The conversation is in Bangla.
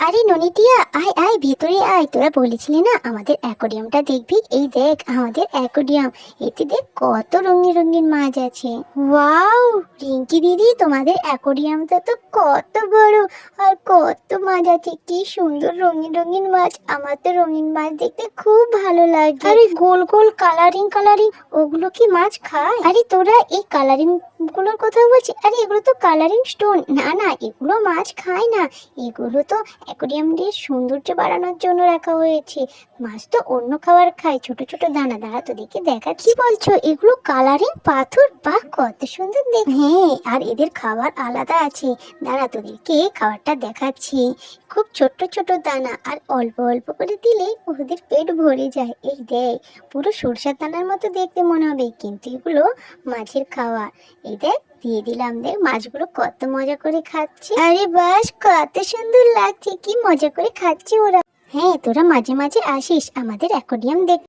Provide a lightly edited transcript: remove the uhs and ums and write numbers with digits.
আরে ননিটিয়া, আয় আয় ভেতরে আয়। তোরা বলেছিলি না আমাদের অ্যাকোরিয়ামটা দেখবি? এই দেখ আমাদের অ্যাকোরিয়াম। এতে দেখ কত রঙিন রঙিন মাছ আছে। ওয়াও রিঙ্কি দিদি, তোমাদের অ্যাকোরিয়ামটা তো কত বড় আর কত মাছ আছে, কি সুন্দর রঙিন রঙিন মাছ। আমার তো রঙিন মাছ দেখতে খুব ভালো লাগে। আরে গোল গোল কালারিং কালারিং, ওগুলো কি মাছ খায়? আরে তোরা এই কালারিং গুলোর কথা বলছিস? আরে এগুলো তো কালারিং স্টোন। না না, এগুলো মাছ খায় না। এগুলো তো অ্যাকোরিয়ামটির সৌন্দর্য বাড়ানোর জন্য রাখা হয়েছে। মাছ তো অন্য খাবার খায়, ছোট ছোট দানা। দাঁড়া তোদেরকে দেখা। কি বলছো? এগুলো কালারিং পাথর? বাহ, কত সুন্দর দেখ। হ্যাঁ, আর এদের খাবার আলাদা আছে। দাঁড়া তোদেরকে খাবারটা দেখাচ্ছি। খুব ছোট্ট ছোট দানা, আর অল্প অল্প করে দিলে ওদের পেট ভরে যায়। এই দেখ, পুরো সরষের দানার মতো দেখতে মনে হবে, কিন্তু এগুলো মাছের খাবার। এই দেখ দিয়ে দিলাম, দেখ মাছগুলো কত মজা করে খাচ্ছে। আরে বাস, কত সুন্দর লাগছে, কি মজা করে খাচ্ছে ওরা। হ্যাঁ, তোরা মাঝে মাঝে আসিস আমাদের অ্যাকোরিয়াম দেখ।